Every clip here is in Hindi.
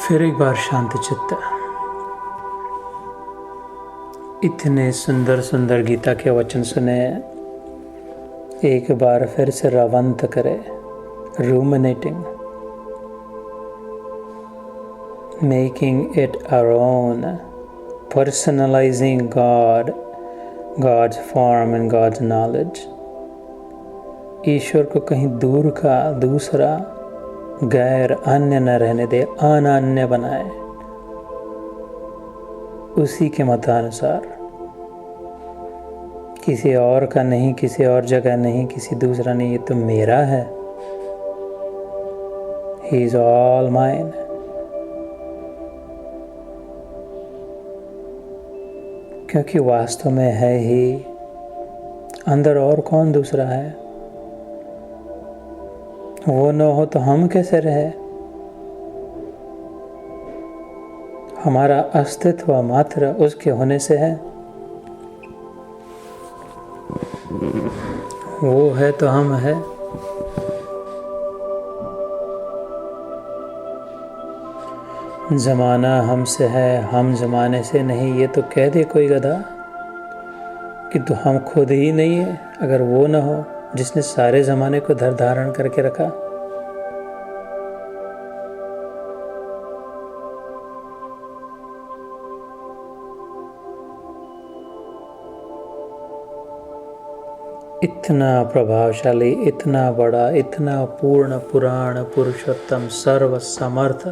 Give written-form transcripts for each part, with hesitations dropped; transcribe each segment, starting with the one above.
फिर एक बार शांति चित्त। इतने सुंदर सुंदर गीता के वचन सुने, एक बार फिर से रवंत करे, ruminating, making it our own, personalising God, God's form and God's knowledge. ईश्वर को कहीं दूर का, दूसरा, गैर, अन्य न रहने दे, अनन्य बनाए, उसी के मतानुसार, किसी और का नहीं, किसी और जगह नहीं, किसी दूसरा नहीं, ये तो मेरा है। He is all mine। क्योंकि वास्तव में है ही, अंदर और कौन दूसरा है। वो न हो तो हम कैसे रहे। हमारा अस्तित्व मात्र उसके होने से है। वो है तो हम है। जमाना हमसे है, हम जमाने से नहीं, ये तो कह दे कोई गधा कि तो हम खुद ही नहीं है। अगर वो न हो जिसने सारे जमाने को धारण करके रखा। इतना प्रभावशाली, इतना बड़ा, इतना पूर्ण, पुराण, पुरुषोत्तम, सर्व समर्थ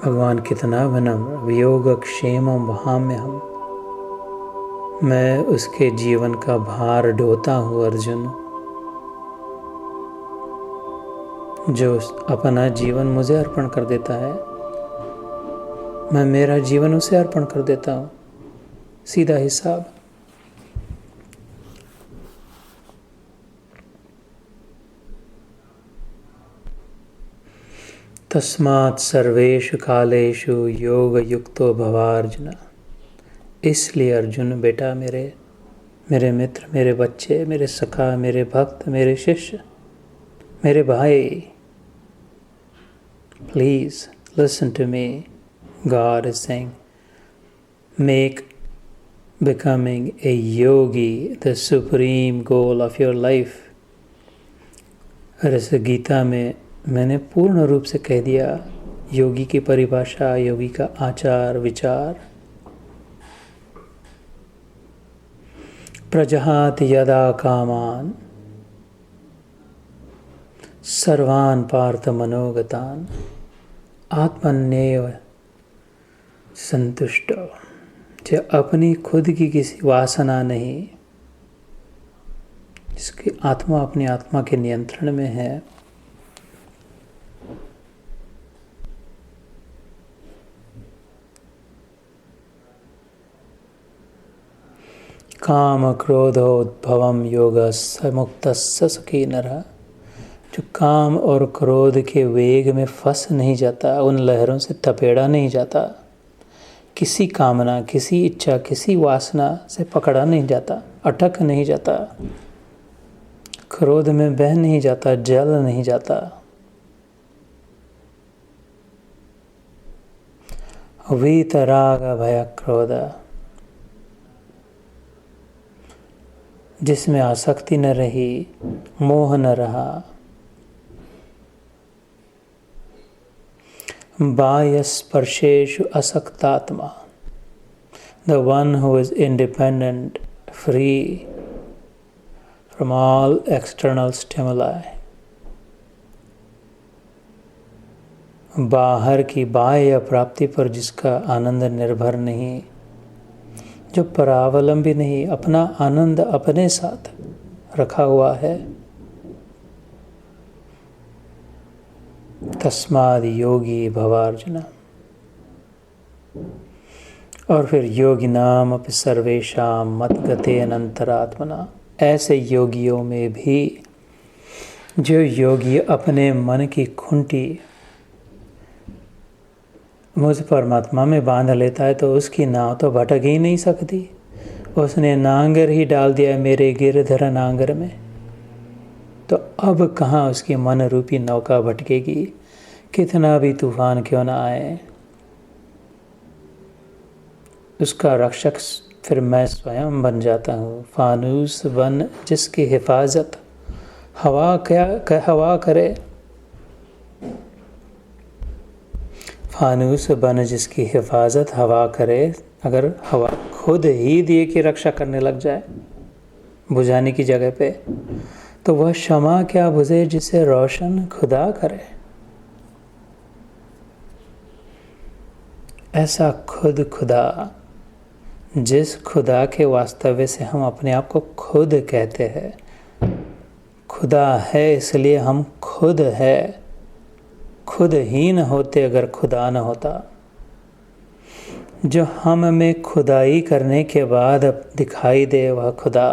भगवान कितना विनम्र। वियोग क्षेमम वहाम्यहम्, मैं उसके जीवन का भार ढोता हूँ अर्जुन। जो अपना जीवन मुझे अर्पण कर देता है, मैं मेरा जीवन उसे अर्पण कर देता हूँ। सीधा हिसाब। तस्मात् सर्वेषु कालेषु योग युक्तो भवार्जुन। इसलिए अर्जुन बेटा, मेरे मित्र, मेरे बच्चे, मेरे सखा, मेरे भक्त, मेरे शिष्य, मेरे भाई, please listen to me. God is saying, make becoming a yogi the supreme goal of your life। और इस गीता में मैंने पूर्ण रूप से कह दिया योगी की परिभाषा, योगी का आचार विचार। प्रजहात यदा कामान सर्वान पार्थ मनोगतान आत्मन्येव संतुष्टो। जो अपनी खुद की किसी वासना नहीं, जिसकी आत्मा अपनी आत्मा के नियंत्रण में है, काम क्रोधोद्भवम योगस्य मुक्तस्य सुखी नरः। जो काम और क्रोध के वेग में फंस नहीं जाता, उन लहरों से थपेड़ा नहीं जाता, किसी कामना, किसी इच्छा, किसी वासना से पकड़ा नहीं जाता, अटक नहीं जाता, क्रोध में बह नहीं जाता, जल नहीं जाता। वीतराग भय क्रोध, जिसमें आसक्ति न रही, मोह न रहा। बाह्य स्पर्शेषु असक्तात्मा, the one who is independent, free from all external stimuli। बाहर की बाह्य प्राप्ति पर जिसका आनंद निर्भर नहीं, जो परावलंबी नहीं, अपना आनंद अपने साथ रखा हुआ है। तस्माद् योगी भवार्जुन। और फिर योगिनाम अपि सर्वेषां मद्गतेन अन्तरात्मना। ऐसे योगियों में भी जो योगी अपने मन की खूंटी मुझ परमात्मा में बांध लेता है, तो उसकी नाव तो भटक ही नहीं सकती। उसने नांगर ही डाल दिया मेरे गिरधर नांगर में, तो अब कहाँ उसकी मन रूपी नौका भटकेगी। कितना भी तूफान क्यों ना आए, उसका रक्षक फिर मैं स्वयं बन जाता हूँ। फानूस बन जिसकी हिफाजत हवा करे, फानूस बन जिसकी हिफाजत हवा करे। अगर हवा खुद ही दिए की रक्षा करने लग जाए बुझाने की जगह पे, तो वह शमा क्या बुझे जिसे रोशन खुदा करे। ऐसा खुदा, जिस खुदा के वास्तव्य से हम अपने आप को खुद कहते हैं, खुदा है इसलिए हम खुद है। खुद ही न होते अगर खुदा न होता। जो हम में खुदाई करने के बाद दिखाई दे वह खुदा।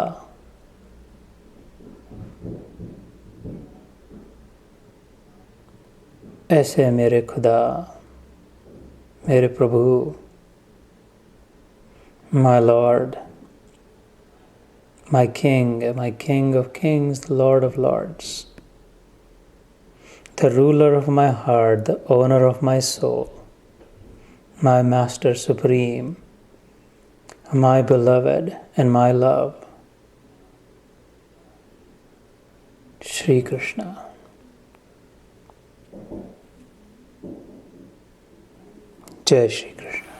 ऐसे मेरे खुदा, मेरे प्रभु, my Lord, my King of kings, the Lord of lords, the ruler of my heart, the owner of my soul, my Master Supreme, my beloved and my love, Shri Krishna. Jai Shri Krishna.